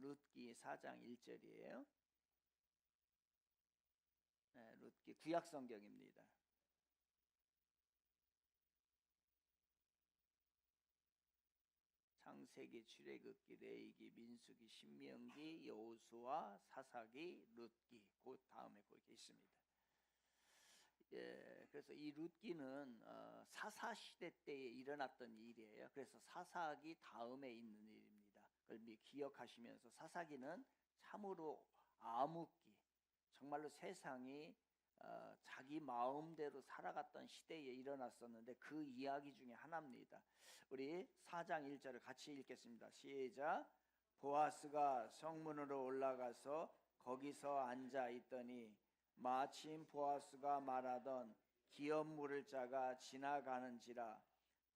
룻기 4장 1절이에요. 네, 룻기 구약 성경입니다. 창세기, 출애굽기, 레위기, 민수기, 신명기, 여호수아, 사사기, 룻기 그 다음에 거기 있습니다. 예, 그래서 이 룻기는 사사 시대 때에 일어났던 일이에요. 그래서 사사기 다음에 있는 일입니다. 그걸 기억하시면서 사사기는 참으로 암흑기, 정말로 세상이 자기 마음대로 살아갔던 시대에 일어났었는데 그 이야기 중에 하나입니다. 우리 4장 1절을 같이 읽겠습니다. 시작. 보아스가 성문으로 올라가서 거기서 앉아 있더니 마침 보아스가 말하던 기업 물을 자가 지나가는지라.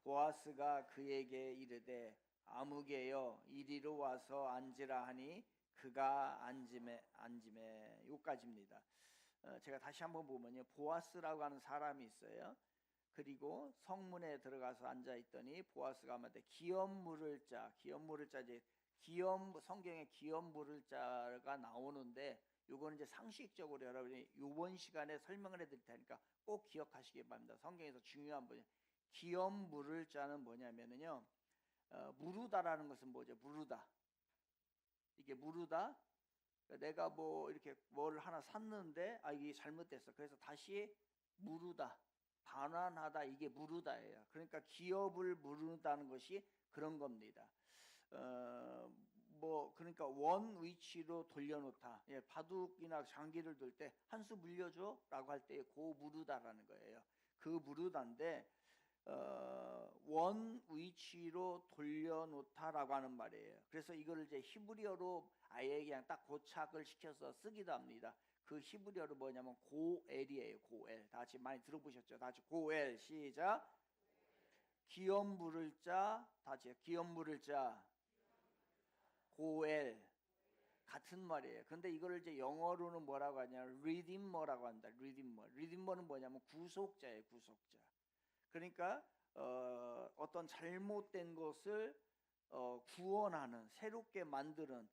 보아스가 그에게 이르되 아무개여 이리로 와서 앉으라 하니 그가 앉음에 여기까지입니다. 제가 다시 한번 보면요, 보아스라고 하는 사람이 있어요. 그리고 성문에 들어가서 앉아 있더니 보아스가 말하되 기업 물을 자, 이제 성경에 기업 물을 자가 나오는데 요거는 이제 상식적으로 여러분이 이번 시간에 설명을 해드릴 테니까 꼭 기억하시기 바랍니다. 성경에서 중요한 분이 기업 물을 자는 뭐냐면은요, 무르다라는 것은 뭐죠? 무르다. 이게 무르다. 내가 뭐 이렇게 뭘 하나 샀는데 이게 잘못됐어. 그래서 다시 무르다, 반환하다, 이게 무르다예요. 그러니까 기업을 무르다는 것이 그런 겁니다. 그러니까 원 위치로 돌려놓다. 예, 바둑이나 장기를 둘 때 한 수 물려줘라고 할 때 고 무르다라는 거예요. 그 무르다인데 원 위치로 돌려놓다라고 하는 말이에요. 그래서 이거를 이제 히브리어로 아예 그냥 딱 고착을 시켜서 쓰기도 합니다. 그 히브리어로 뭐냐면 고엘이에요. 고엘. 다 같이 많이 들어보셨죠? 다 같이 고엘. 시작. 기업 물을 자, 다 같이 기업 물을 자, 고엘. 같은 말이에요. 근데 이거를 이제 영어로는 뭐라고 하냐? 리디머라고 한다. 리디머는 뭐냐면 구속자예요. 구속자. 그러니까 어떤 잘못된 것을 구원하는, 새롭게 만드는,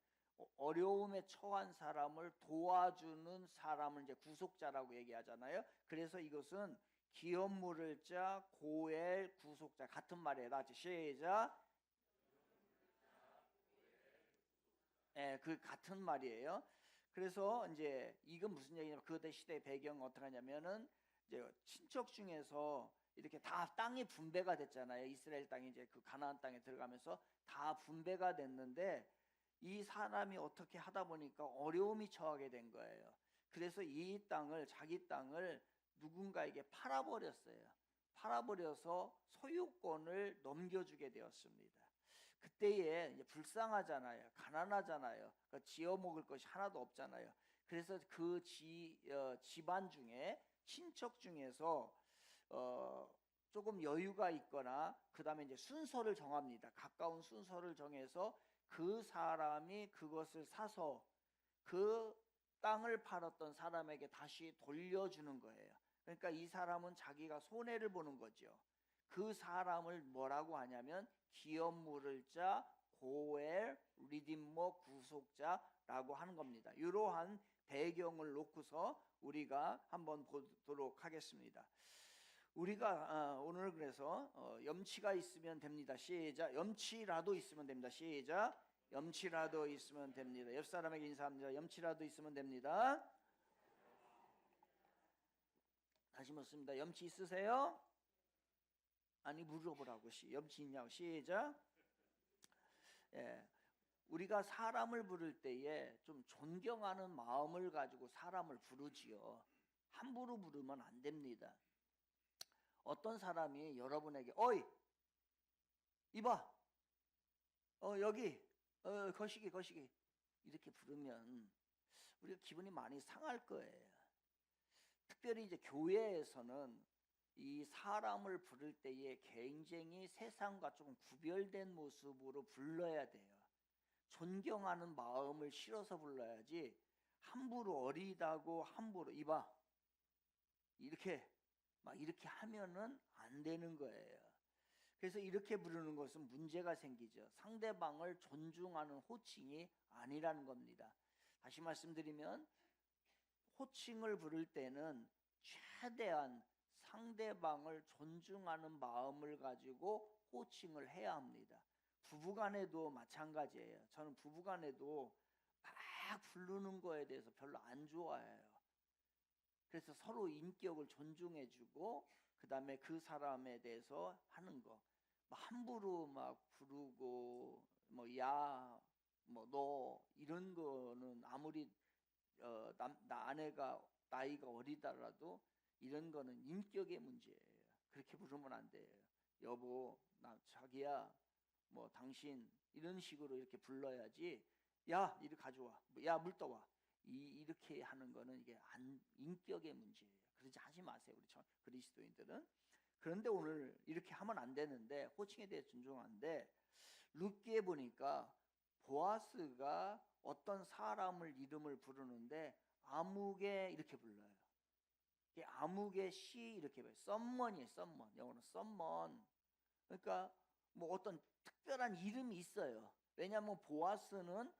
어려움에 처한 사람을 도와주는 사람을 이제 구속자라고 얘기하잖아요. 그래서 이것은 기업 물을 자, 고엘, 구속자 같은 말이에요. 다 같이 시작. 예, 그 같은 말이에요. 그래서 이제 이건 무슨 얘기냐면 그때 시대 배경 어떻게 하냐면은 이제 친척 중에서 이렇게 다 땅이 분배가 됐잖아요. 이스라엘 땅이 이제 그 가나안 땅에 들어가면서 다 분배가 됐는데 이 사람이 어떻게 하다 보니까 어려움이 처하게 된 거예요. 그래서 이 땅을, 자기 땅을 누군가에게 팔아버렸어요. 팔아버려서 소유권을 넘겨주게 되었습니다. 그때에 이제 불쌍하잖아요. 가난하잖아요. 그러니까 지어 먹을 것이 하나도 없잖아요. 그래서 그 집안 중에, 친척 중에서 조금 여유가 있거나 그 다음에 이제 순서를 정합니다. 가까운 순서를 정해서 그 사람이 그것을 사서 그 땅을 팔았던 사람에게 다시 돌려주는 거예요. 그러니까 이 사람은 자기가 손해를 보는 거죠. 그 사람을 뭐라고 하냐면 기업 물을 자, 고엘, 리디머, 구속자라고 하는 겁니다. 이러한 배경을 놓고서 우리가 한번 보도록 하겠습니다. 우리가 오늘 그래서 염치가 있으면 됩니다. 시작. 염치라도 있으면 됩니다. 시작. 염치라도 있으면 됩니다. 옆 사람에게 인사합니다. 염치라도 있으면 됩니다. 다시 묻습니다. 염치 있으세요? 아니 물어보라고. 염치 있냐고. 시작. 예, 우리가 사람을 부를 때에 좀 존경하는 마음을 가지고 사람을 부르지요. 함부로 부르면 안 됩니다. 어떤 사람이 여러분에게 어이 이봐 여기 거시기 이렇게 부르면 우리가 기분이 많이 상할 거예요. 특별히 이제 교회에서는 이 사람을 부를 때에 굉장히 세상과 조금 구별된 모습으로 불러야 돼요. 존경하는 마음을 실어서 불러야지 함부로 어리다고 함부로 이봐 이렇게 막 이렇게 하면은 안 되는 거예요. 그래서 이렇게 부르는 것은 문제가 생기죠. 상대방을 존중하는 호칭이 아니라는 겁니다. 다시 말씀드리면 호칭을 부를 때는 최대한 상대방을 존중하는 마음을 가지고 호칭을 해야 합니다. 부부간에도 마찬가지예요. 저는 부부간에도 막 부르는 거에 대해서 별로 안 좋아해요. 그래서 서로 인격을 존중해주고 그 다음에 그 사람에 대해서 하는 거. 함부로 막 부르고 뭐 야, 뭐 너 이런 거는 아무리 아내가 나이가 어리더라도 이런 거는 인격의 문제예요. 그렇게 부르면 안 돼요. 여보, 나 자기야, 뭐 당신 이런 식으로 이렇게 불러야지. 야, 이리 가져와. 야, 물 떠와. 이렇게 하는 거는 이게 인격의 문제예요. 그러지 하지 마세요. 우리 그리스도인들은. 그런데 오늘 이렇게 하면 안 되는데 호칭에 대해 존중하는데 룻기에 보니까 보아스가 어떤 사람을 이름을 부르는데 아무개 이렇게 불러요. 아무개 시 이렇게 봐요. 썸먼이에요. 썸먼. 영어로 썸먼. 그러니까 뭐 어떤 특별한 이름이 있어요. 왜냐하면 보아스는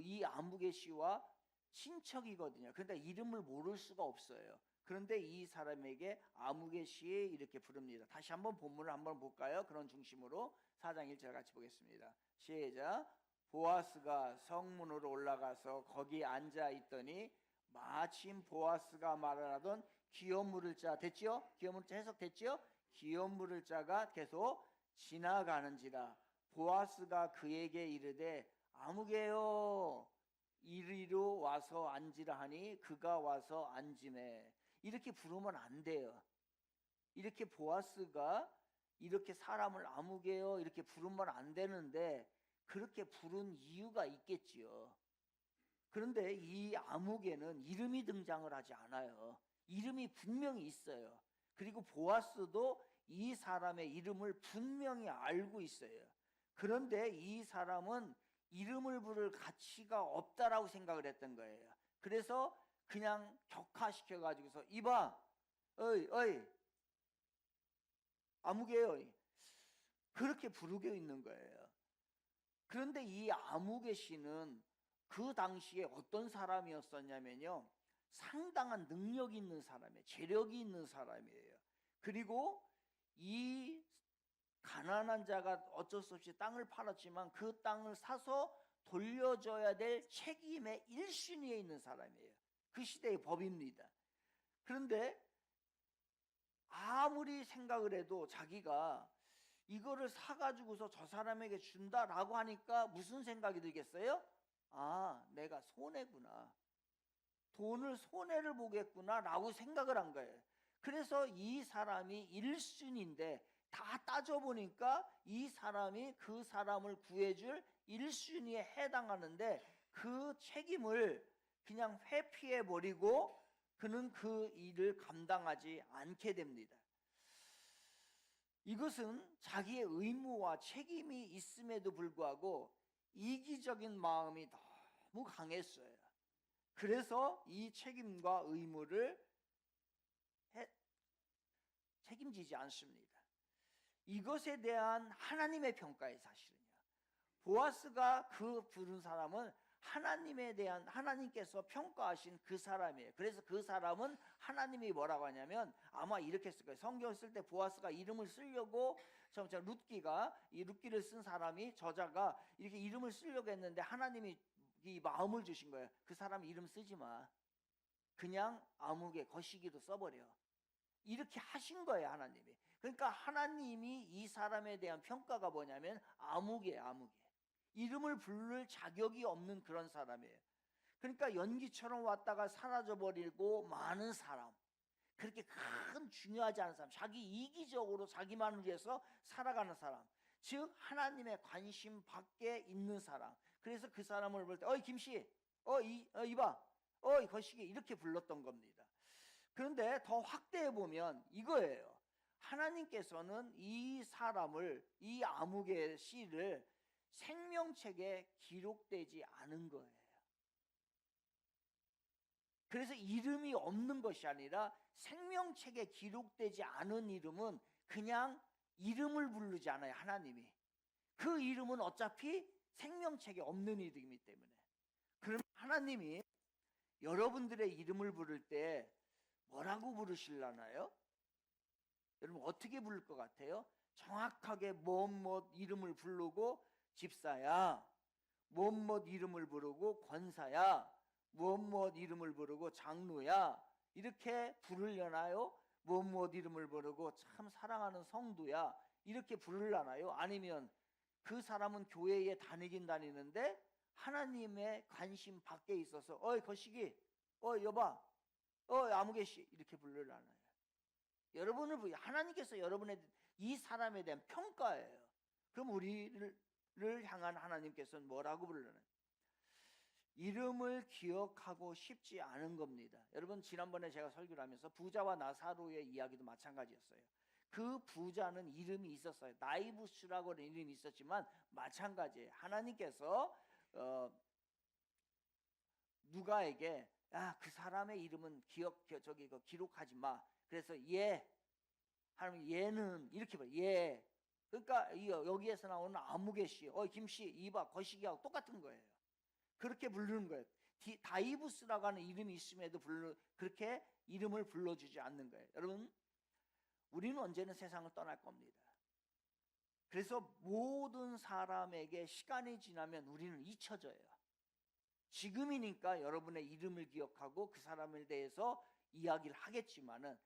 이 아무개 씨와 친척이거든요. 그러니까 이름을 모를 수가 없어요. 그런데 이 사람에게 아무개 씨 이렇게 부릅니다. 다시 한번 본문을 한번 볼까요? 그런 중심으로 4장 1절 같이 보겠습니다. 시작. 보아스가 성문으로 올라가서 거기 앉아 있더니 마침 보아스가 말하던 기업 물을 자 됐지요? 기업 물을 자 해석됐지요? 기업 물을 자가 계속 지나가는지라 보아스가 그에게 이르되 아무개요 이리로 와서 앉으라 하니 그가 와서 앉으매. 이렇게 부르면 안 돼요. 이렇게 보아스가 이렇게 사람을 아무개요 이렇게 부르면 안 되는데 그렇게 부른 이유가 있겠지요. 그런데 이 아무개는 이름이 등장을 하지 않아요. 이름이 분명히 있어요. 그리고 보아스도 이 사람의 이름을 분명히 알고 있어요. 그런데 이 사람은 이름을 부를 가치가 없다라고 생각을 했던 거예요. 그래서 그냥 격화시켜 가지고서 이봐, 어이 아무개요 그렇게 부르고 있는 거예요. 그런데 이 아무개 씨는 그 당시에 어떤 사람이었었냐면요, 상당한 능력 있는 사람이에요. 재력이 있는 사람이에요. 그리고 이 가난한 자가 어쩔 수 없이 땅을 팔았지만 그 땅을 사서 돌려줘야 될 책임의 1순위에 있는 사람이에요. 그 시대의 법입니다. 그런데 아무리 생각을 해도 자기가 이거를 사가지고서 저 사람에게 준다라고 하니까 무슨 생각이 들겠어요? 아, 내가 손해구나. 돈을 손해를 보겠구나 라고 생각을 한 거예요. 그래서 이 사람이 1순위인데 다 따져보니까 이 사람이 그 사람을 구해줄 1순위에 해당하는데 그 책임을 그냥 회피해버리고 그는 그 일을 감당하지 않게 됩니다. 이것은 자기의 의무와 책임이 있음에도 불구하고 이기적인 마음이 너무 강했어요. 그래서 이 책임과 의무를 책임지지 않습니다. 이것에 대한 하나님의 평가의 사실은요. 보아스가 그 부른 사람은 하나님에 대한 하나님께서 평가하신 그 사람이에요. 그래서 그 사람은 하나님이 뭐라고 하냐면 아마 이렇게 쓸 거예요. 성경 쓸 때 보아스가 이름을 쓰려고 룻기가 이 룻기를 쓴 사람이 저자가 이렇게 이름을 쓰려고 했는데 하나님이 이 마음을 주신 거예요. 그 사람 이름 쓰지 마. 그냥 아무개 거시기로 써버려. 이렇게 하신 거예요, 하나님이. 그러니까 하나님이 이 사람에 대한 평가가 뭐냐면 아무개. 이름을 부를 자격이 없는 그런 사람이에요. 그러니까 연기처럼 왔다가 사라져버리고 많은 사람, 그렇게 큰 중요하지 않은 사람, 자기 이기적으로 자기만을 위해서 살아가는 사람, 즉 하나님의 관심 밖에 있는 사람. 그래서 그 사람을 볼 때 어이 김씨, 이봐, 거시기 이렇게 불렀던 겁니다. 그런데 더 확대해 보면 이거예요. 하나님께서는 이 사람을, 이 아무개 씨를 생명책에 기록되지 않은 거예요. 그래서 이름이 없는 것이 아니라 생명책에 기록되지 않은 이름은 그냥 이름을 부르지 않아요. 하나님이. 그 이름은 어차피 생명책에 없는 이름이기 때문에. 그럼 하나님이 여러분들의 이름을 부를 때 뭐라고 부르실라나요? 여러분 어떻게 부를 것 같아요? 정확하게 뭐뭐 이름을 부르고 집사야, 뭐뭐 이름을 부르고 권사야, 뭐뭐 이름을 부르고 장로야 이렇게 부르려나요? 뭐뭐 이름을 부르고 참 사랑하는 성도야 이렇게 부르려나요? 아니면 그 사람은 교회에 다니긴 다니는데 하나님의 관심 밖에 있어서 어이 거시기, 여봐, 아무개씨 이렇게 부르려나요? 여러분을 하나님께서 여러분의 이 사람에 대한 평가예요. 그럼 우리를 향한 하나님께서는 뭐라고 부르나요? 이름을 기억하고 싶지 않은 겁니다. 여러분 지난번에 제가 설교를 하면서 부자와 나사로의 이야기도 마찬가지였어요. 그 부자는 이름이 있었어요. 나이부스라고 하는 이름이 있었지만 마찬가지예요. 하나님께서 누가에게 그 사람의 이름은 기록하지 마. 그래서 하나님 얘는 이렇게 봐. 그러니까 여기에서 나오는 아무개씨, 김씨, 이봐, 거시기하고 똑같은 거예요. 그렇게 부르는 거예요. 다이부스라고 하는 이름이 있음에도 그렇게 이름을 불러주지 않는 거예요. 여러분 우리는 언제는 세상을 떠날 겁니다. 그래서 모든 사람에게 시간이 지나면 우리는 잊혀져요. 지금이니까 여러분의 이름을 기억하고 그 사람에 대해서 이야기를 하겠지만은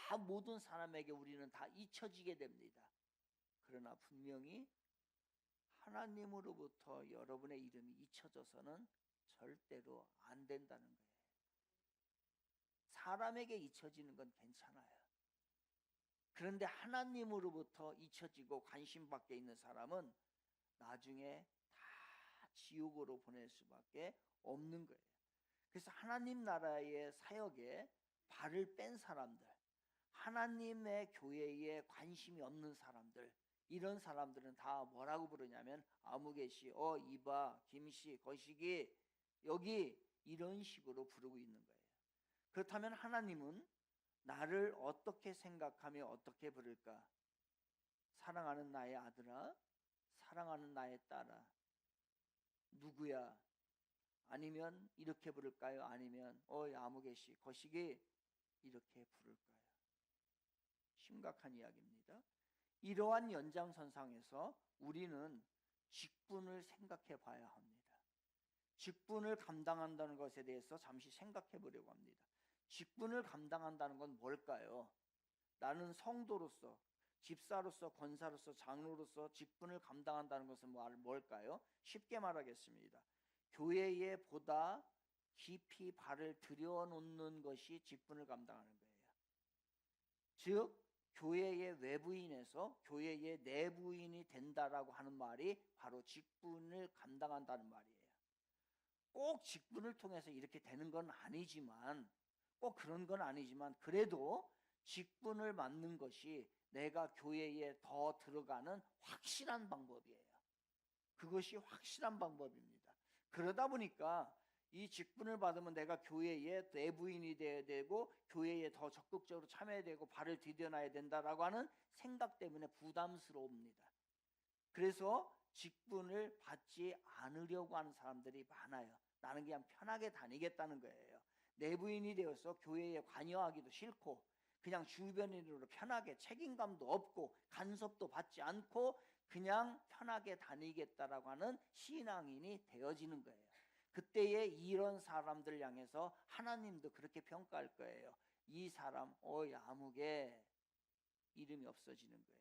다 모든 사람에게 우리는 다 잊혀지게 됩니다. 그러나 분명히 하나님으로부터 여러분의 이름이 잊혀져서는 절대로 안 된다는 거예요. 사람에게 잊혀지는 건 괜찮아요. 그런데 하나님으로부터 잊혀지고 관심 밖에 있는 사람은 나중에 다 지옥으로 보낼 수밖에 없는 거예요. 그래서 하나님 나라의 사역에 발을 뺀 사람들, 하나님의 교회에 관심이 없는 사람들, 이런 사람들은 다 뭐라고 부르냐면 아무개씨, 이봐, 김씨, 거시기, 여기 이런 식으로 부르고 있는 거예요. 그렇다면 하나님은 나를 어떻게 생각하며 어떻게 부를까? 사랑하는 나의 아들아, 사랑하는 나의 딸아, 누구야? 아니면 이렇게 부를까요? 아니면 아무개씨, 거시기 이렇게 부를까요? 심각한 이야기입니다. 이러한 연장선상에서 우리는 직분을 생각해 봐야 합니다. 직분을 감당한다는 것에 대해서 잠시 생각해 보려고 합니다. 직분을 감당한다는 건 뭘까요? 나는 성도로서, 집사로서, 권사로서, 장로로서 직분을 감당한다는 것은 뭘까요? 쉽게 말하겠습니다. 교회에 보다 깊이 발을 들여놓는 것이 직분을 감당하는 거예요. 즉 교회의 외부인에서 교회의 내부인이 된다라고 하는 말이 바로 직분을 감당한다는 말이에요. 꼭 직분을 통해서 이렇게 되는 건 아니지만, 꼭 그런 건 아니지만 그래도 직분을 맡는 것이 내가 교회에 더 들어가는 확실한 방법이에요. 그것이 확실한 방법입니다. 그러다 보니까 이 직분을 받으면 내가 교회의 내부인이 돼야 되고 교회에 더 적극적으로 참여해야 되고 발을 디뎌놔야 된다라고 하는 생각 때문에 부담스러웁니다. 그래서 직분을 받지 않으려고 하는 사람들이 많아요. 나는 그냥 편하게 다니겠다는 거예요. 내부인이 되어서 교회에 관여하기도 싫고 그냥 주변인으로 편하게 책임감도 없고 간섭도 받지 않고 그냥 편하게 다니겠다라고 하는 신앙인이 되어지는 거예요. 그때에 이런 사람들 향해서 하나님도 그렇게 평가할 거예요. 이 사람 야무게 이름이 없어지는 거예요.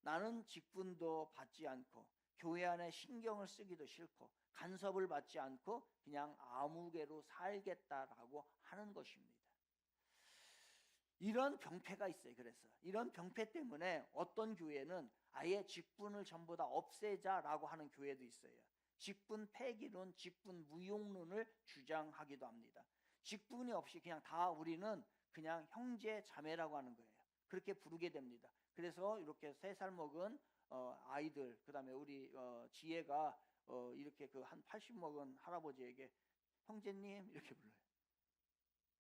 나는 직분도 받지 않고 교회 안에 신경을 쓰기도 싫고 간섭을 받지 않고 그냥 아무개로 살겠다라고 하는 것입니다. 이런 병폐가 있어요. 그래서 이런 병폐 때문에 어떤 교회는 아예 직분을 전부 다 없애자라고 하는 교회도 있어요. 직분 폐기론, 직분 무용론을 주장하기도 합니다. 직분이 없이 그냥 다 우리는 그냥 형제 자매라고 하는 거예요. 그렇게 부르게 됩니다. 그래서 이렇게 3살 먹은 아이들, 그다음에 우리 지혜가 이렇게 그 한 80 먹은 할아버지에게 형제님 이렇게 불러요.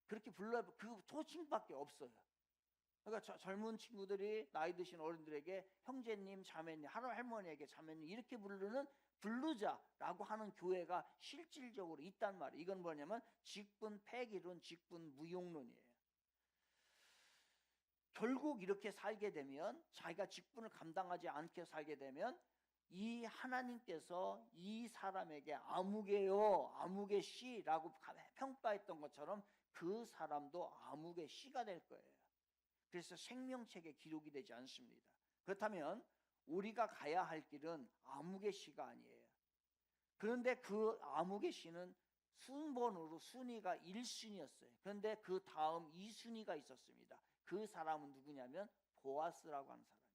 그렇게 불러요. 그 호칭밖에 없어요. 그러니까 젊은 친구들이 나이 드신 어른들에게 형제님, 자매님, 할머니에게 자매님 이렇게 부르자라고 하는 교회가 실질적으로 있단 말이에요. 이건 뭐냐면 직분 폐기론, 직분 무용론이에요. 결국 이렇게 살게 되면, 자기가 직분을 감당하지 않게 살게 되면 이 하나님께서 이 사람에게 아무개요, 아무개 씨라고 평가했던 것처럼 그 사람도 아무개 씨가 될 거예요. 그래서 생명책에 기록이 되지 않습니다. 그렇다면 우리가 가야 할 길은 아무개 씨가 아니에요. 그런데 그 아무개 씨는 순번으로 순위가 1순위였어요. 그런데 그 다음 2순위가 있었습니다. 그 사람은 누구냐면 보아스라고 하는 사람이에요.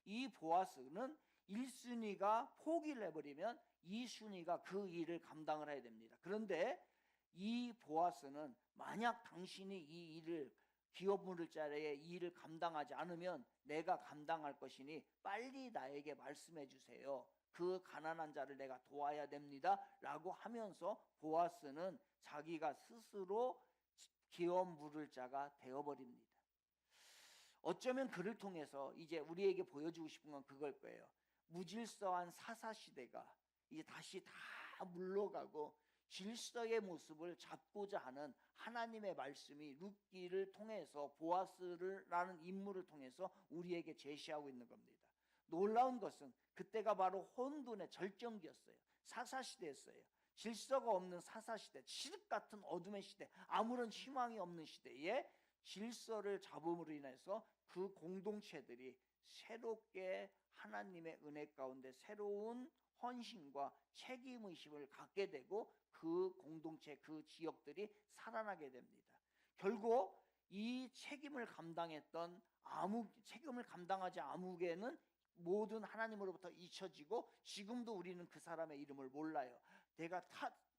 이 보아스는 1순위가 포기를 해버리면 2순위가 그 일을 감당을 해야 됩니다. 그런데 이 보아스는 만약 당신이 이 일을, 기업 물자리의 일을 감당하지 않으면 내가 감당할 것이니 빨리 나에게 말씀해 주세요. 그 가난한 자를 내가 도와야 됩니다 라고 하면서 보아스는 자기가 스스로 기업 물을 자가 되어버립니다. 어쩌면 그를 통해서 이제 우리에게 보여주고 싶은 건 그걸 거예요. 무질서한 사사시대가 이제 다시 다 물러가고 질서의 모습을 잡고자 하는 하나님의 말씀이 룻기를 통해서, 보아스라는 인물을 통해서 우리에게 제시하고 있는 겁니다. 놀라운 것은 그때가 바로 혼돈의 절정기였어요. 사사시대였어요. 질서가 없는 사사시대, 칠흑 같은 어둠의 시대, 아무런 희망이 없는 시대에 질서를 잡음으로 인해서 그 공동체들이 새롭게 하나님의 은혜 가운데 새로운 헌신과 책임의식을 갖게 되고 그 공동체, 그 지역들이 살아나게 됩니다. 결국 이 책임을 감당하지 아무개는 모든 하나님으로부터 잊혀지고 지금도 우리는 그 사람의 이름을 몰라요. 내가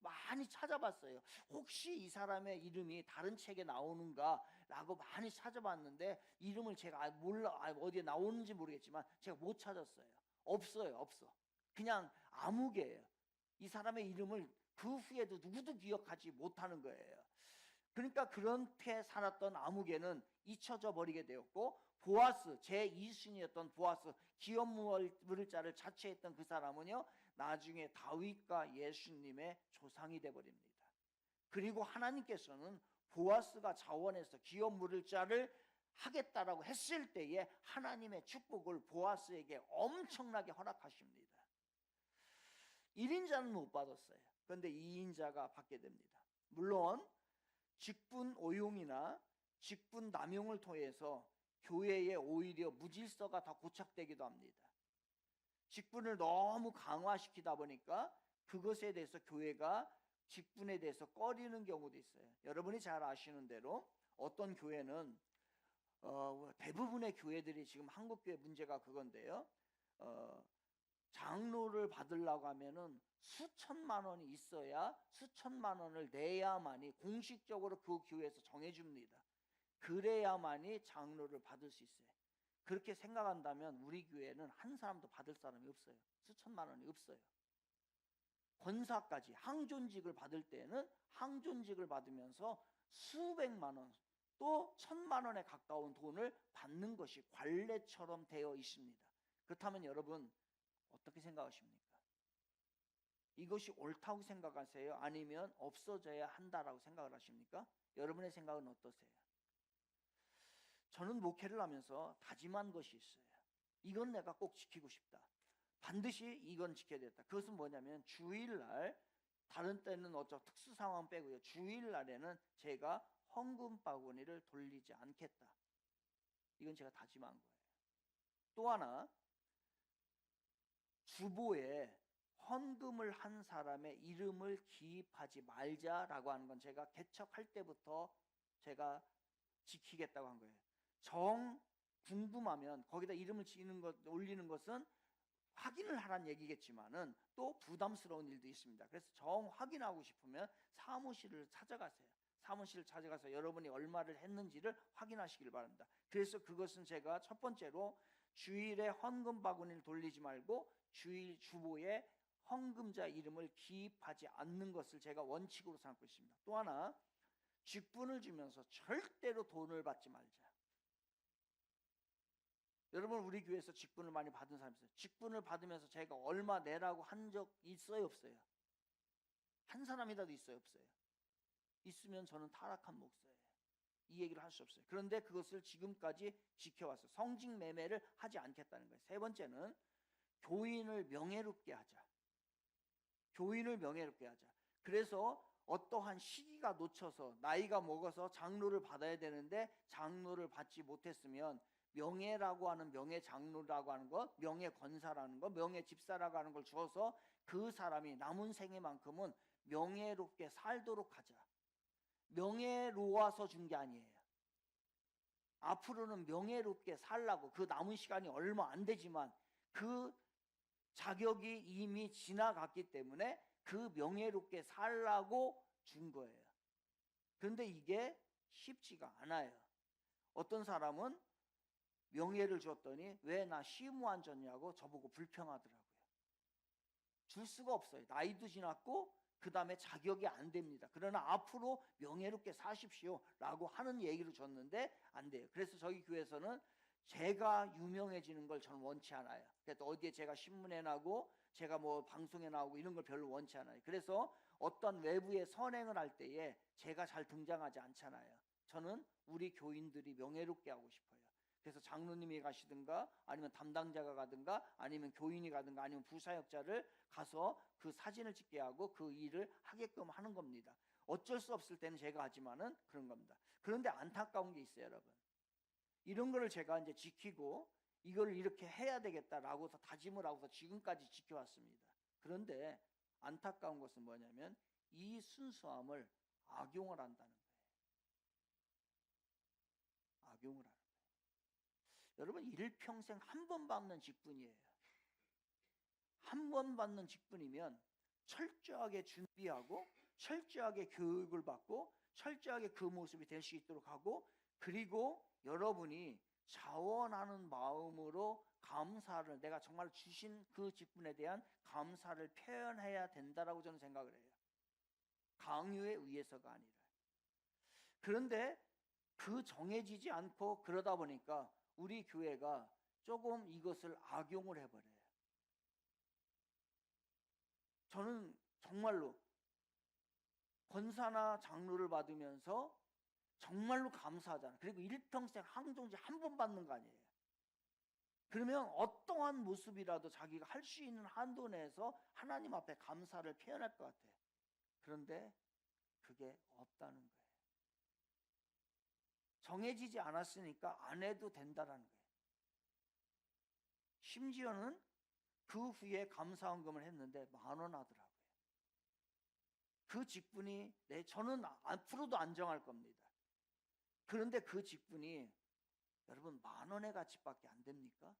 많이 찾아봤어요. 혹시 이 사람의 이름이 다른 책에 나오는가 라고 많이 찾아봤는데 이름을 제가 어디에 나오는지 모르겠지만 제가 못 찾았어요. 없어요. 그냥 아무개예요. 이 사람의 이름을 그 후에도 누구도 기억하지 못하는 거예요. 그러니까 그렇게 살았던 아무개는 잊혀져 버리게 되었고, 보아스, 제2순위였던 보아스, 기업 물을 자를 자처했던 그 사람은요, 나중에 다윗과 예수님의 조상이 되어버립니다. 그리고 하나님께서는 보아스가 자원해서 기업 물을 자를 하겠다라고 했을 때에 하나님의 축복을 보아스에게 엄청나게 허락하십니다. 1인자는 못 받았어요. 그런데 2인자가 받게 됩니다. 물론 직분 오용이나 직분 남용을 통해서 교회에 오히려 무질서가 더 고착되기도 합니다. 직분을 너무 강화시키다 보니까 그것에 대해서 교회가 직분에 대해서 꺼리는 경우도 있어요. 여러분이 잘 아시는 대로 어떤 교회는 대부분의 교회들이 지금 한국교회 문제가 그건데요. 장로를 받으려고 하면은 수천만 원이 있어야, 수천만 원을 내야만이 공식적으로 그 교회에서 정해줍니다. 그래야만이 장로를 받을 수 있어요. 그렇게 생각한다면 우리 교회는 한 사람도 받을 사람이 없어요. 수천만 원이 없어요. 권사까지 항존직을 받을 때는 항존직을 받으면서 수백만 원, 또 1,000만 원에 가까운 돈을 받는 것이 관례처럼 되어 있습니다. 그렇다면 여러분 어떻게 생각하십니까? 이것이 옳다고 생각하세요? 아니면 없어져야 한다라고 생각을 하십니까? 여러분의 생각은 어떠세요? 저는 목회를 하면서 다짐한 것이 있어요. 이건 내가 꼭 지키고 싶다. 반드시 이건 지켜야 되겠다. 그것은 뭐냐면 주일날, 다른 때는 특수 상황 빼고요, 주일날에는 제가 헌금 바구니를 돌리지 않겠다. 이건 제가 다짐한 거예요. 또 하나, 주보에 헌금을 한 사람의 이름을 기입하지 말자라고 하는 건 제가 개척할 때부터 제가 지키겠다고 한 거예요. 궁금하면 거기다 이름을 올리는 것은 확인을 하라는 얘기겠지만은 또 부담스러운 일도 있습니다. 그래서 확인하고 싶으면 사무실을 찾아가세요. 사무실을 찾아가서 여러분이 얼마를 했는지를 확인하시길 바랍니다. 그래서 그것은 제가 첫 번째로 주일에 헌금 바구니를 돌리지 말고 주일 주보에 헌금자 이름을 기입하지 않는 것을 제가 원칙으로 삼고 있습니다. 또 하나, 직분을 주면서 절대로 돈을 받지 말자. 여러분 우리 교회에서 직분을 많이 받은 사람 있어요. 직분을 받으면서 제가 얼마 내라고 한 적 있어요, 없어요? 한 사람이라도 있어요, 없어요? 있으면 저는 타락한 목사예요. 이 얘기를 할 수 없어요. 그런데 그것을 지금까지 지켜왔어요. 성직 매매를 하지 않겠다는 거예요. 세 번째는 교인을 명예롭게 하자. 교인을 명예롭게 하자. 그래서 어떠한 시기가 놓쳐서 나이가 먹어서 장로를 받아야 되는데 장로를 받지 못했으면 명예라고 하는 명예 장로라고 하는 것, 명예 권사라는 것, 명예 집사라고 하는 걸 주어서 그 사람이 남은 생애만큼은 명예롭게 살도록 하자. 명예로워서 준 게 아니에요. 앞으로는 명예롭게 살라고, 그 남은 시간이 얼마 안 되지만 그 자격이 이미 지나갔기 때문에 그 명예롭게 살라고 준 거예요. 그런데 이게 쉽지가 않아요. 어떤 사람은 명예를 줬더니 왜 나 시무 안 줬냐고 저보고 불평하더라고요. 줄 수가 없어요. 나이도 지났고 그 다음에 자격이 안 됩니다. 그러나 앞으로 명예롭게 사십시오 라고 하는 얘기를 줬는데 안 돼요. 그래서 저희 교회에서는 제가 유명해지는 걸 저는 원치 않아요. 그래서 어디에 제가 신문에 나고 제가 뭐 방송에 나오고 이런 걸 별로 원치 않아요. 그래서 어떤 외부의 선행을 할 때에 제가 잘 등장하지 않잖아요. 저는 우리 교인들이 명예롭게 하고 싶어요. 그래서 장로님이 가시든가 아니면 담당자가 가든가 아니면 교인이 가든가 아니면 부사역자를 가서 그 사진을 찍게 하고 그 일을 하게끔 하는 겁니다. 어쩔 수 없을 때는 제가 하지만은 그런 겁니다. 그런데 안타까운 게 있어요, 여러분. 이런 거를 제가 이제 지키고 이걸 이렇게 해야 되겠다라고서 다짐을 하고서 지금까지 지켜왔습니다. 그런데 안타까운 것은 뭐냐면 이 순수함을 악용을 한다는 거예요. 악용을 하는 거예요. 여러분 일평생 한 번 받는 직분이에요. 한 번 받는 직분이면 철저하게 준비하고 철저하게 교육을 받고 철저하게 그 모습이 될 수 있도록 하고 그리고 여러분이 자원하는 마음으로 감사를 내가 정말 주신 그 직분에 대한 감사를 표현해야 된다라고 저는 생각을 해요. 강요에 의해서가 아니라. 그런데 그 정해지지 않고 그러다 보니까 우리 교회가 조금 이것을 악용을 해버려요. 저는 정말로 권사나 장로를 받으면서 정말로 감사하잖아요. 그리고 일평생 항종지 한 번 받는 거 아니에요. 그러면 어떠한 모습이라도 자기가 할 수 있는 한도 내에서 하나님 앞에 감사를 표현할 것 같아요. 그런데 그게 없다는 거예요. 정해지지 않았으니까 안 해도 된다라는 거예요. 심지어는 그 후에 감사헌금을 했는데 10,000원 하더라고요. 그 직분이 저는 앞으로도 안 정할 겁니다. 그런데 그 직분이 여러분 10,000원의 가치밖에 안 됩니까?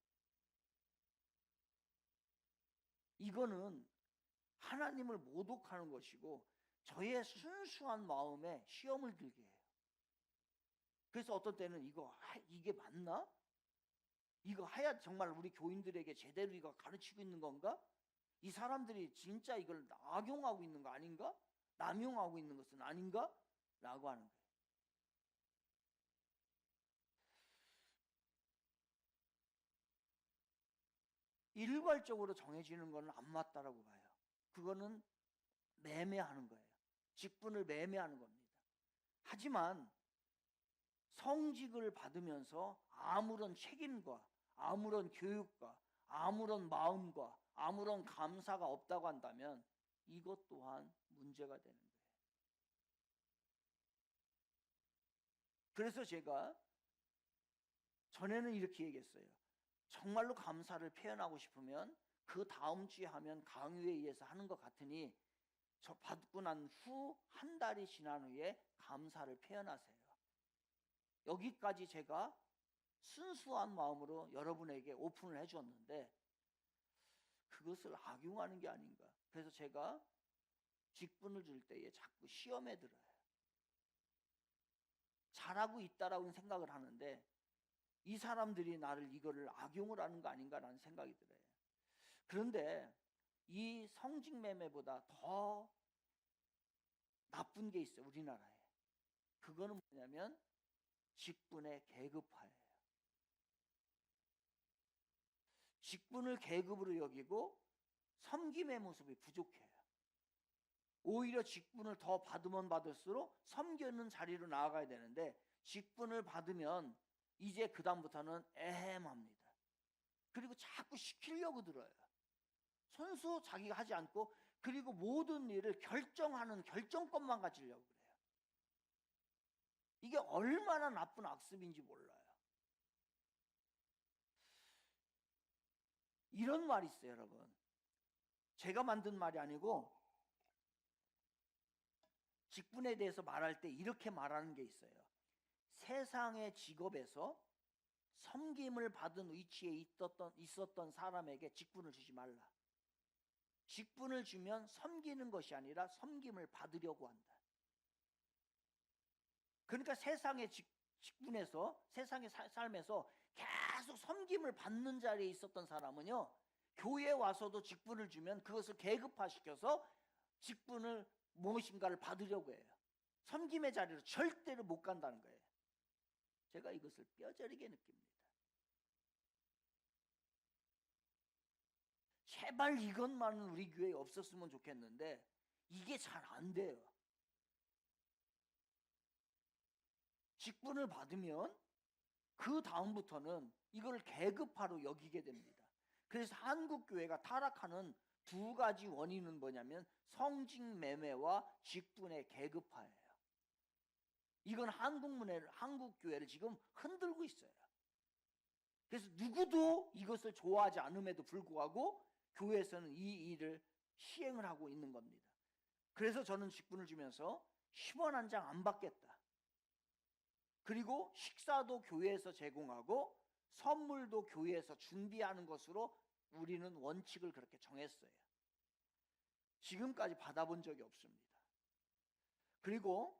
이거는 하나님을 모독하는 것이고 저의 순수한 마음에 시험을 들게 해요. 그래서 어떤 때는 이게 맞나? 이거 해야 정말 우리 교인들에게 제대로 이거 가르치고 있는 건가? 이 사람들이 진짜 이걸 악용하고 있는 거 아닌가? 남용하고 있는 것은 아닌가? 라고 하는 거예요. 일괄적으로 정해지는 것은 안 맞다라고 봐요. 그거는 매매하는 거예요. 직분을 매매하는 겁니다. 하지만 성직을 받으면서 아무런 책임과 아무런 교육과 아무런 마음과 아무런 감사가 없다고 한다면 이것 또한 문제가 되는 거예요. 그래서 제가 전에는 이렇게 얘기했어요. 정말로 감사를 표현하고 싶으면 그 다음 주에 하면 강요에 의해서 하는 것 같으니 저 받고 난 후 한 달이 지난 후에 감사를 표현하세요. 여기까지 제가 순수한 마음으로 여러분에게 오픈을 해주었는데 그것을 악용하는 게 아닌가. 그래서 제가 직분을 줄 때에 자꾸 시험에 들어요. 잘하고 있다라고 생각을 하는데 이 사람들이 나를 이거를 악용을 하는 거 아닌가라는 생각이 들어요. 그런데 이 성직매매보다 더 나쁜 게 있어요. 우리나라에. 그거는 뭐냐면 직분의 계급화예요. 직분을 계급으로 여기고 섬김의 모습이 부족해요. 오히려 직분을 더 받으면 받을수록 섬기는 자리로 나아가야 되는데 직분을 받으면 이제 그 다음부터는 애매합니다. 그리고 자꾸 시키려고 들어요. 손수 자기가 하지 않고, 그리고 모든 일을 결정하는 결정권만 가지려고 그래요. 이게 얼마나 나쁜 악습인지 몰라요. 이런 말이 있어요, 여러분. 제가 만든 말이 아니고 직분에 대해서 말할 때 이렇게 말하는 게 있어요. 세상의 직업에서 섬김을 받은 위치에 있었던 사람에게 직분을 주지 말라. 직분을 주면 섬기는 것이 아니라 섬김을 받으려고 한다. 그러니까 세상의 직분에서, 세상의 삶에서 계속 섬김을 받는 자리에 있었던 사람은요, 교회에 와서도 직분을 주면 그것을 계급화시켜서 직분을 무엇인가를 받으려고 해요. 섬김의 자리로 절대로 못 간다는 거예요. 제가 이것을 뼈저리게 느낍니다. 제발 이것만은 우리 교회에 없었으면 좋겠는데 이게 잘 안 돼요. 직분을 받으면 그 다음부터는 이걸 계급화로 여기게 됩니다. 그래서 한국 교회가 타락하는 두 가지 원인은 뭐냐면 성직 매매와 직분의 계급화예요. 이건 한국 교회를 지금 흔들고 있어요. 그래서 누구도 이것을 좋아하지 않음에도 불구하고 교회에서는 이 일을 시행을 하고 있는 겁니다. 그래서 저는 직분을 주면서 10원 한 장 안 받겠다. 그리고 식사도 교회에서 제공하고 선물도 교회에서 준비하는 것으로 우리는 원칙을 그렇게 정했어요. 지금까지 받아본 적이 없습니다. 그리고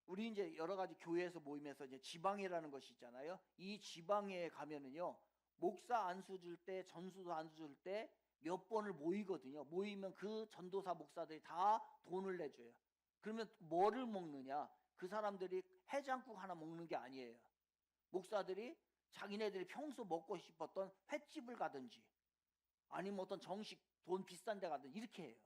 우리 이제 여러 가지 교회에서 모임에서 이제 지방회라는 것이 있잖아요. 이 지방회에 가면은요, 목사 안수 줄 때, 전수도 안수 줄 때 몇 번을 모이거든요. 모이면 그 전도사 목사들이 다 돈을 내줘요. 그러면 뭐를 먹느냐? 그 사람들이 해장국 하나 먹는 게 아니에요. 목사들이 자기네들이 평소 먹고 싶었던 횟집을 가든지 아니면 어떤 정식 돈 비싼 데 가든지 이렇게 해요.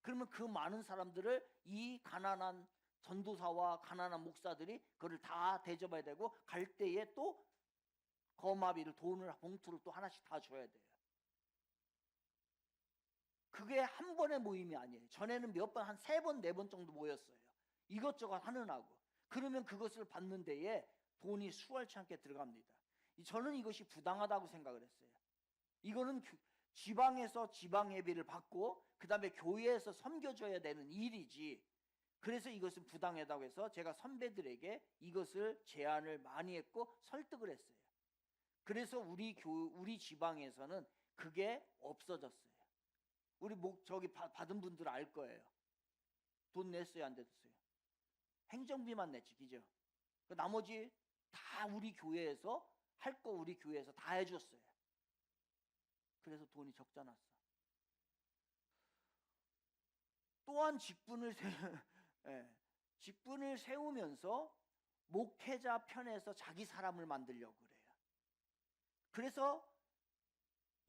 그러면 그 많은 사람들을 이 가난한 전도사와 가난한 목사들이 그걸 다 대접해야 되고, 갈 때에 또 거마비를, 돈을, 봉투를 또 하나씩 다 줘야 돼요. 그게 한 번의 모임이 아니에요. 전에는 몇 번, 한 3번, 4번 정도 모였어요. 이것저것 하느라고. 그러면 그것을 받는 데에 돈이 수월치 않게 들어갑니다. 저는 이것이 부당하다고 생각을 했어요. 이거는 지방에서 지방 예비를 받고 그 다음에 교회에서 섬겨줘야 되는 일이지, 그래서 이것은 부당하다고 해서 제가 선배들에게 이것을 제안을 많이 했고 설득을 했어요. 그래서 우리 지방에서는 그게 없어졌어요. 우리 저기 받은 분들 알 거예요. 돈 냈어요, 안 냈어요? 행정비만 냈지, 그죠? 나머지 다 우리 교회에서 할 거 우리 교회에서 다 해줬어요. 그래서 돈이 적자 났어. 또한 직분을 세우면서 목회자 편에서 자기 사람을 만들려고 그래요. 그래서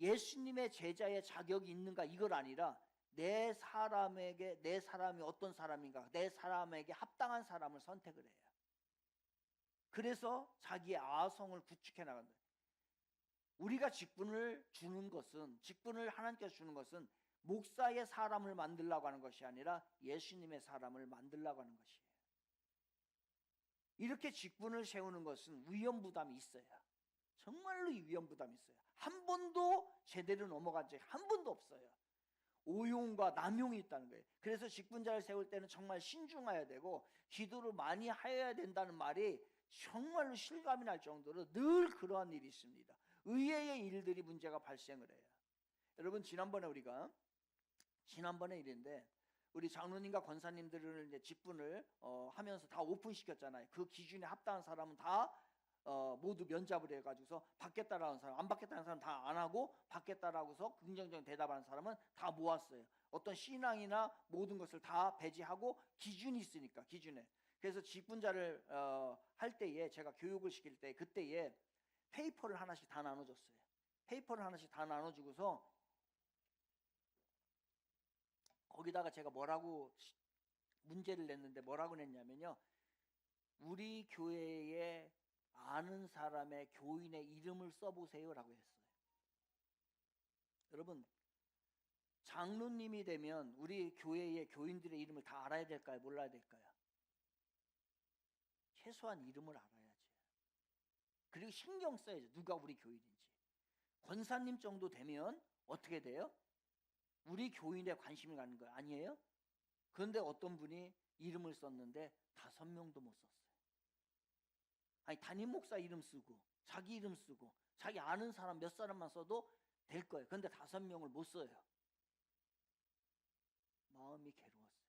예수님의 제자의 자격이 있는가 이걸 아니라 내 사람이 어떤 사람인가, 내 사람에게 합당한 사람을 선택을 해요. 그래서 자기의 아성을 구축해 나간다. 우리가 직분을 하나님께서 주는 것은 목사의 사람을 만들려고 하는 것이 아니라 예수님의 사람을 만들려고 하는 것이에요. 이렇게 직분을 세우는 것은 위험부담이 있어요. 정말로 위험부담이 있어요. 한 번도 제대로 넘어간 적이 한 번도 없어요. 오용과 남용이 있다는 거예요. 그래서 직분자를 세울 때는 정말 신중해야 되고 기도를 많이 해야 된다는 말이 정말로 실감이 날 정도로 늘 그러한 일이 있습니다. 의외의 일들이 문제가 발생을 해요. 여러분, 지난번에 일인데 우리 장로님과 권사님들을 이제 직분을 하면서 다 오픈시켰잖아요. 그 기준에 합당한 사람은 다 모두 면접을 해가지고서 받겠다라는 사람, 안 받겠다는 사람 다 안 하고 받겠다라고서 긍정적인 대답하는 사람은 다 모았어요. 어떤 신앙이나 모든 것을 다 배제하고 기준이 있으니까, 기준에. 그래서 직분자를 할 때에 제가 교육을 시킬 때 그때에 페이퍼를 하나씩 다 나눠줬어요. 페이퍼를 하나씩 다 나눠주고서 거기다가 제가 뭐라고 문제를 냈는데 뭐라고 냈냐면요. 우리 교회에 아는 사람의 교인의 이름을 써보세요라고 했어요. 여러분, 장로님이 되면 우리 교회의 교인들의 이름을 다 알아야 될까요? 몰라야 될까요? 최소한 이름을 알아야지. 그리고 신경 써야죠. 누가 우리 교인인지. 권사님 정도 되면 어떻게 돼요? 우리 교인에 관심을 갖는 거예요. 아니에요? 그런데 어떤 분이 이름을 썼는데 5명도 못 썼어요. 아니, 담임 목사 이름 쓰고 자기 이름 쓰고 자기 아는 사람 몇 사람만 써도 될 거예요. 그런데 5명을 못 써요. 마음이 괴로웠어요.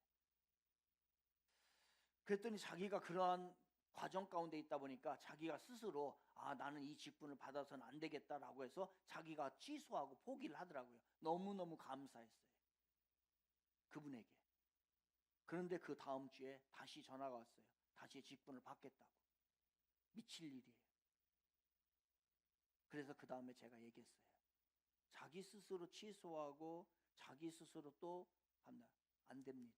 그랬더니 자기가 그러한 과정 가운데 있다 보니까 자기가 스스로 나는 이 직분을 받아서는 안 되겠다라고 해서 자기가 취소하고 포기를 하더라고요. 너무너무 감사했어요. 그분에게. 그런데 그 다음 주에 다시 전화가 왔어요. 다시 직분을 받겠다고. 미칠 일이에요. 그래서 그 다음에 제가 얘기했어요. 자기 스스로 취소하고 자기 스스로 또 한다. 안 됩니다.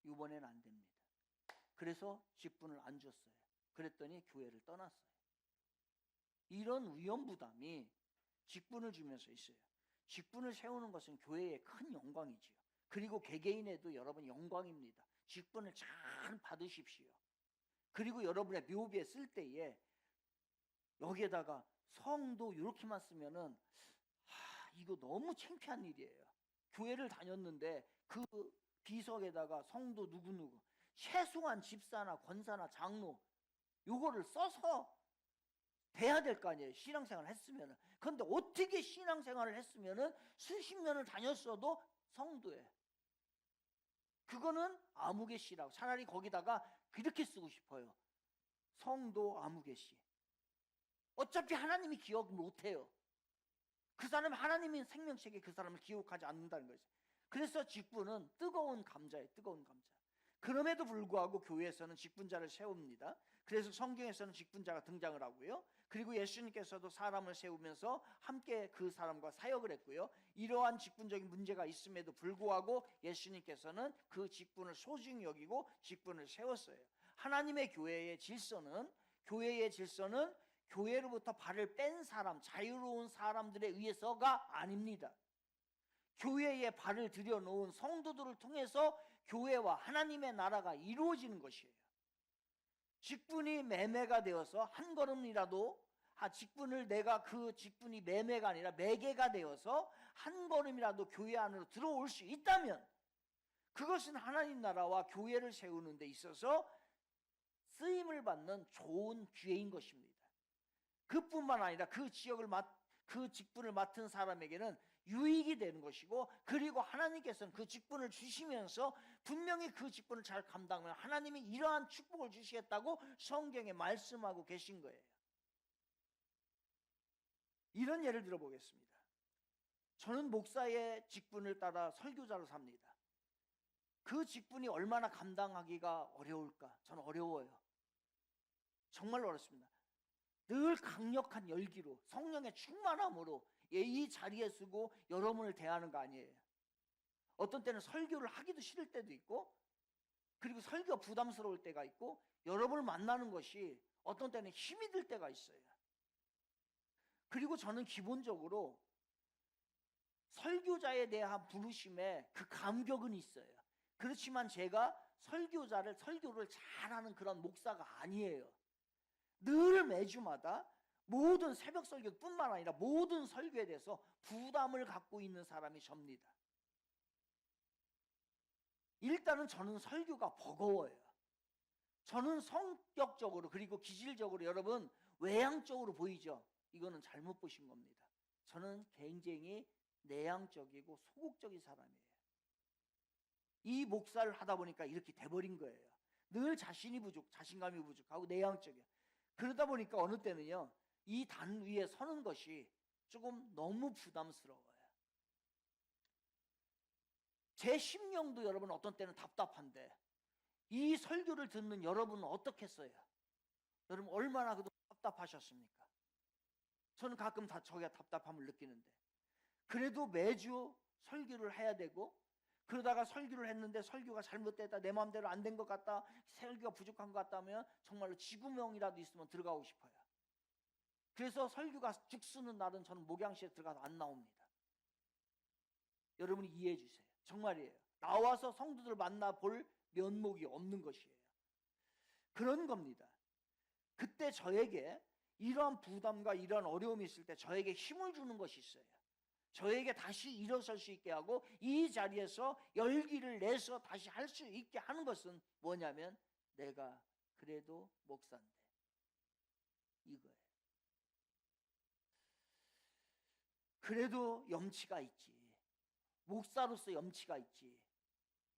이번엔 안 됩니다. 그래서 직분을 안 줬어요. 그랬더니 교회를 떠났어요. 이런 위험부담이 직분을 주면서 있어요. 직분을 세우는 것은 교회의 큰 영광이지요. 그리고 개개인에도 여러분 영광입니다. 직분을 잘 받으십시오. 그리고 여러분의 묘비에 쓸 때에 여기에다가 성도 이렇게만 쓰면은 이거 너무 창피한 일이에요. 교회를 다녔는데 그 비석에다가 성도 누구누구 최소한 집사나 권사나 장로 요거를 써서 돼야 될 거 아니에요. 신앙생활을 했으면은. 그런데 어떻게 신앙생활을 했으면은 수십 년을 다녔어도 성도에 그거는 아무개씨라고 차라리 거기다가 그렇게 쓰고 싶어요. 성도 아무개씨. 어차피 하나님이 기억 못해요. 그 사람 하나님이 생명책에 그 사람을 기억하지 않는다는 거죠. 그래서 직분은 뜨거운 감자예요. 뜨거운 감자. 그럼에도 불구하고 교회에서는 직분자를 세웁니다. 그래서 성경에서는 직분자가 등장을 하고요. 그리고 예수님께서도 사람을 세우면서 함께 그 사람과 사역을 했고요. 이러한 직분적인 문제가 있음에도 불구하고 예수님께서는 그 직분을 소중히 여기고 직분을 세웠어요. 하나님의 교회의 질서는 교회로부터 발을 뺀 사람, 자유로운 사람들에 의해서가 아닙니다. 교회에 발을 들여놓은 성도들을 통해서 교회와 하나님의 나라가 이루어지는 것이에요. 직분이 매매가 되어서 한 걸음이라도 직분을 내가 그 직분이 매매가 아니라 매개가 되어서 한 걸음이라도 교회 안으로 들어올 수 있다면 그것은 하나님 나라와 교회를 세우는 데 있어서 쓰임을 받는 좋은 기회인 것입니다. 그뿐만 아니라 그 직분을 맡은 사람에게는 유익이 되는 것이고 그리고 하나님께서는 그 직분을 주시면서 분명히 그 직분을 잘 감당하면 하나님이 이러한 축복을 주시겠다고 성경에 말씀하고 계신 거예요. 이런 예를 들어보겠습니다. 저는 목사의 직분을 따라 설교자로 삽니다. 그 직분이 얼마나 감당하기가 어려울까? 저는 어려워요. 정말 어렵습니다. 늘 강력한 열기로 성령의 충만함으로 이 자리에 서고 여러분을 대하는 거 아니에요. 어떤 때는 설교를 하기도 싫을 때도 있고 그리고 설교가 부담스러울 때가 있고 여러분을 만나는 것이 어떤 때는 힘이 들 때가 있어요. 그리고 저는 기본적으로 설교자에 대한 부르심에 그 감격은 있어요. 그렇지만 제가 설교를 잘하는 그런 목사가 아니에요. 늘 매주마다 모든 새벽 설교뿐만 아니라 모든 설교에 대해서 부담을 갖고 있는 사람이 접니다. 일단은 저는 설교가 버거워요. 저는 성격적으로 그리고 기질적으로 여러분 외향적으로 보이죠? 이거는 잘못 보신 겁니다. 저는 굉장히 내향적이고 소극적인 사람이에요. 이 목사를 하다 보니까 이렇게 돼버린 거예요. 늘 자신감이 부족하고 내향적이에요. 그러다 보니까 어느 때는요 이 단 위에 서는 것이 조금 너무 부담스러워요. 제 심령도 여러분 어떤 때는 답답한데 이 설교를 듣는 여러분은 어떻겠어요? 여러분 얼마나 그동안 답답하셨습니까? 저는 가끔 저게 답답함을 느끼는데, 그래도 매주 설교를 해야 되고, 그러다가 설교를 했는데 설교가 잘못됐다, 내 마음대로 안 된 것 같다, 설교가 부족한 것 같다면 정말로 지구명이라도 있으면 들어가고 싶어요. 그래서 설교가 죽쓰는 날은 저는 목양실에 들어가서 안 나옵니다. 여러분이 이해해 주세요. 정말이에요. 나와서 성도들 만나볼 면목이 없는 것이에요. 그런 겁니다. 그때 저에게 이러한 부담과 이러한 어려움이 있을 때 저에게 힘을 주는 것이 있어요. 저에게 다시 일어설 수 있게 하고 이 자리에서 열기를 내서 다시 할 수 있게 하는 것은 뭐냐면, 내가 그래도 목사인데, 이거예요. 그래도 염치가 있지. 목사로서 염치가 있지.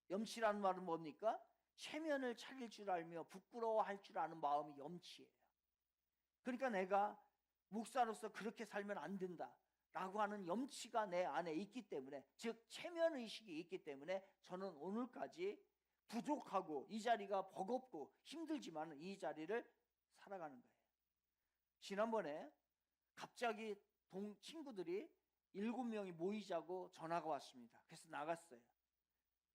염치라는 말은 뭡니까? 체면을 차릴 줄 알며 부끄러워할 줄 아는 마음이 염치예요. 그러니까 내가 목사로서 그렇게 살면 안 된다 라고 하는 염치가 내 안에 있기 때문에, 즉 체면의식이 있기 때문에 저는 오늘까지 부족하고 이 자리가 버겁고 힘들지만 이 자리를 살아가는 거예요. 지난번에 갑자기 친구들이 7명이 모이자고 전화가 왔습니다. 그래서 나갔어요.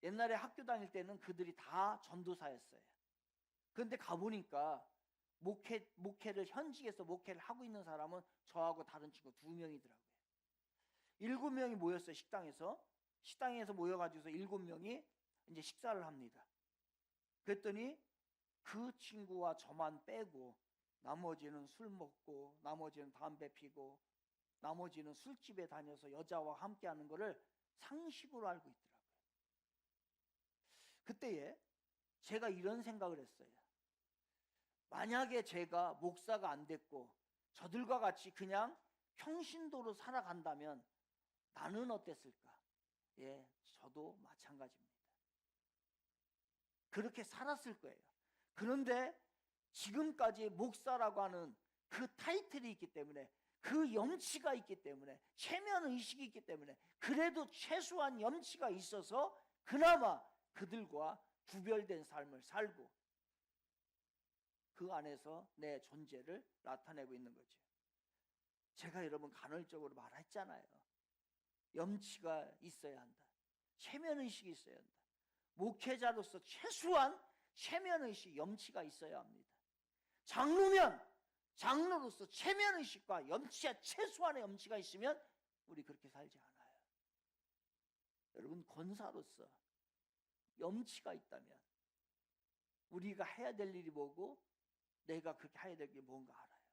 옛날에 학교 다닐 때는 그들이 다 전도사였어요. 그런데 가보니까 목회를 현직에서 목회를 하고 있는 사람은 저하고 다른 친구 2명이더라고요. 7명이 모였어요. 식당에서 모여가지고서 7명이 이제 식사를 합니다. 그랬더니 그 친구와 저만 빼고 나머지는 술 먹고, 나머지는 담배 피고, 나머지는 술집에 다녀서 여자와 함께하는 것을 상식으로 알고 있더라고요. 그때에 제가 이런 생각을 했어요. 만약에 제가 목사가 안 됐고 저들과 같이 그냥 평신도로 살아간다면 나는 어땠을까? 예, 저도 마찬가지입니다. 그렇게 살았을 거예요. 그런데 지금까지 목사라고 하는 그 타이틀이 있기 때문에, 그 염치가 있기 때문에, 체면의식이 있기 때문에, 그래도 최소한 염치가 있어서 그나마 그들과 구별된 삶을 살고 그 안에서 내 존재를 나타내고 있는 거죠. 제가 여러분 간헐적으로 말했잖아요. 염치가 있어야 한다. 체면의식이 있어야 한다. 목회자로서 최소한 체면의식, 염치가 있어야 합니다. 장로면 장로로서 체면의식과 염치야, 최소한의 염치가 있으면 우리 그렇게 살지 않아요. 여러분, 권사로서 염치가 있다면 우리가 해야 될 일이 뭐고 내가 그렇게 해야 될 게 뭔가 알아요.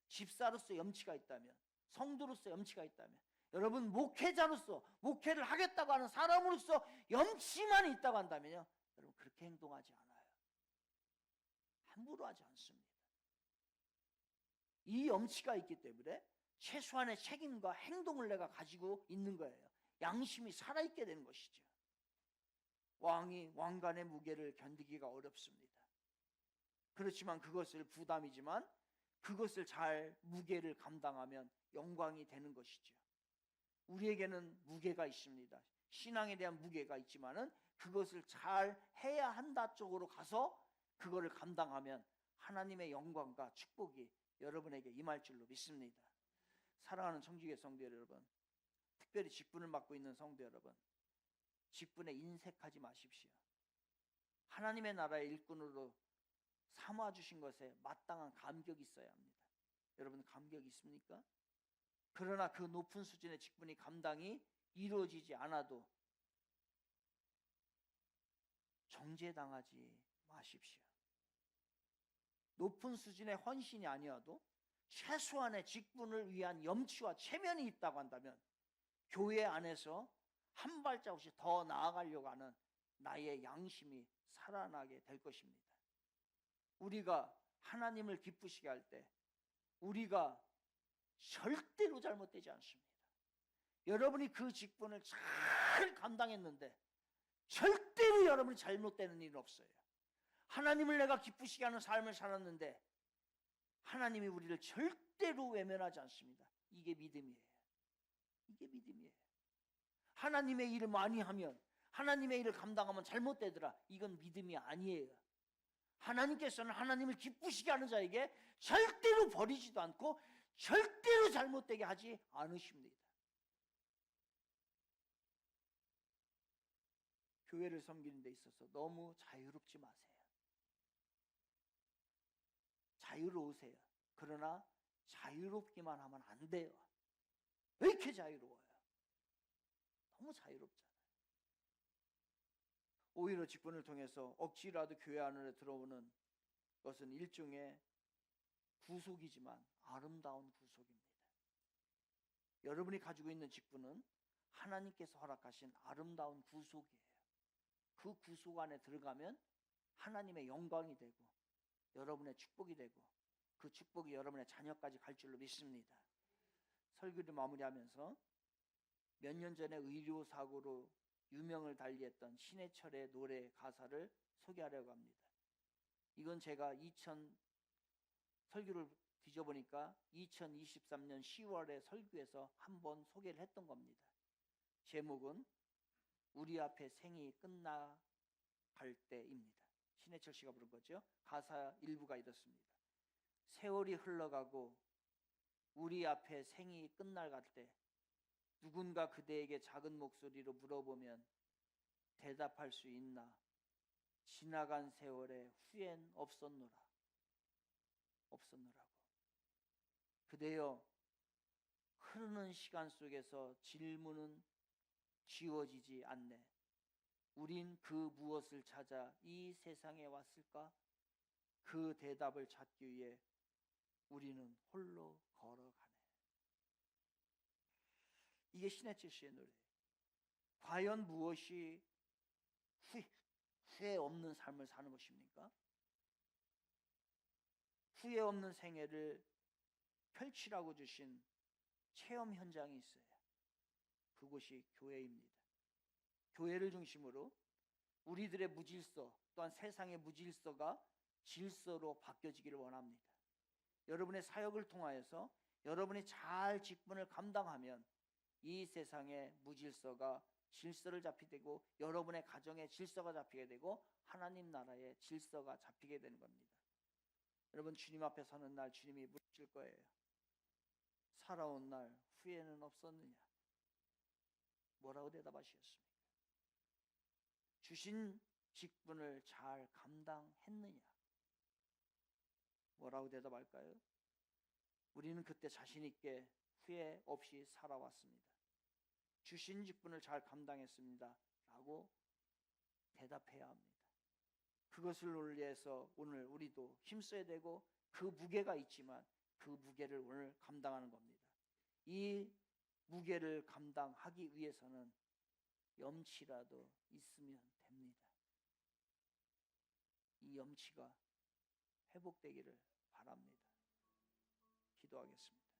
집사로서 염치가 있다면, 성도로서 염치가 있다면, 여러분 목회자로서 목회를 하겠다고 하는 사람으로서 염치만 있다고 한다면요, 여러분 그렇게 행동하지 않아요. 함부로 하지 않습니다. 이 염치가 있기 때문에 최소한의 책임과 행동을 내가 가지고 있는 거예요. 양심이 살아있게 되는 것이죠. 왕이 왕관의 무게를 견디기가 어렵습니다. 그렇지만 그것을 부담이지만 그것을 잘 무게를 감당하면 영광이 되는 것이죠. 우리에게는 무게가 있습니다. 신앙에 대한 무게가 있지만은 그것을 잘 해야 한다 쪽으로 가서 그거를 감당하면 하나님의 영광과 축복이 여러분에게 임할 줄로 믿습니다. 사랑하는 청지기의 성도 여러분, 특별히 직분을 맡고 있는 성도 여러분, 직분에 인색하지 마십시오. 하나님의 나라의 일꾼으로 삼아주신 것에 마땅한 감격이 있어야 합니다. 여러분 감격이 있습니까? 그러나 그 높은 수준의 직분이 감당이 이루어지지 않아도 정죄당하지 마십시오. 높은 수준의 헌신이 아니어도 최소한의 직분을 위한 염치와 체면이 있다고 한다면 교회 안에서 한 발자국씩 더 나아가려고 하는 나의 양심이 살아나게 될 것입니다. 우리가 하나님을 기쁘시게 할 때 우리가 절대로 잘못되지 않습니다. 여러분이 그 직분을 잘 감당했는데 절대로 여러분이 잘못되는 일은 없어요. 하나님을 내가 기쁘시게 하는 삶을 살았는데 하나님이 우리를 절대로 외면하지 않습니다. 이게 믿음이에요. 이게 믿음이에요. 하나님의 일을 많이 하면, 하나님의 일을 감당하면 잘못되더라, 이건 믿음이 아니에요. 하나님께서는 하나님을 기쁘시게 하는 자에게 절대로 버리지도 않고 절대로 잘못되게 하지 않으십니다. 교회를 섬기는 데 있어서 너무 자유롭지 마세요. 자유로우세요. 그러나 자유롭기만 하면 안 돼요. 왜 이렇게 자유로워요? 너무 자유롭잖아요. 오히려 직분을 통해서 억지라도 교회 안으로 들어오는 것은 일종의 구속이지만 아름다운 구속입니다. 여러분이 가지고 있는 직분은 하나님께서 허락하신 아름다운 구속이에요. 그 구속 안에 들어가면 하나님의 영광이 되고 여러분의 축복이 되고 그 축복이 여러분의 자녀까지 갈 줄로 믿습니다. 설교를 마무리하면서 몇 년 전에 의료사고로 유명을 달리했던 신해철의 노래 가사를 소개하려고 합니다. 이건 제가 설교를 뒤져보니까 2023년 10월에 설교에서 한번 소개를 했던 겁니다. 제목은 우리 앞에 생이 끝나갈 때입니다. 신해철 씨가 부른 거죠. 가사 일부가 이렇습니다. 세월이 흘러가고 우리 앞에 생이 끝나갈 때 누군가 그대에게 작은 목소리로 물어보면 대답할 수 있나? 지나간 세월에 후엔 없었노라. 없었노라고. 그대여, 흐르는 시간 속에서 질문은 지워지지 않네. 우린 그 무엇을 찾아 이 세상에 왔을까? 그 대답을 찾기 위해 우리는 홀로 걸어가네. 이게 신해철 씨의 노래예요. 과연 무엇이 후회 없는 삶을 사는 것입니까? 후회 없는 생애를 펼치라고 주신 체험 현장이 있어요. 그곳이 교회입니다. 교회를 중심으로 우리들의 무질서 또한 세상의 무질서가 질서로 바뀌어지기를 원합니다. 여러분의 사역을 통하여서 여러분이 잘 직분을 감당하면 이 세상의 무질서가 질서를 잡히게 되고 여러분의 가정의 질서가 잡히게 되고 하나님 나라의 질서가 잡히게 되는 겁니다. 여러분, 주님 앞에 서는 날 주님이 묻실 거예요. 살아온 날 후회는 없었느냐? 뭐라고 대답하시겠습니까? 주신 직분을 잘 감당했느냐? 뭐라고 대답할까요? 우리는 그때 자신 있게 후회 없이 살아왔습니다. 주신 직분을 잘 감당했습니다 라고 대답해야 합니다. 그것을 위해서 오늘 우리도 힘써야 되고 그 무게가 있지만 그 무게를 오늘 감당하는 겁니다. 이 무게를 감당하기 위해서는 염치라도 있으면 됩니다. 이 염치가 회복되기를 바랍니다. 기도하겠습니다.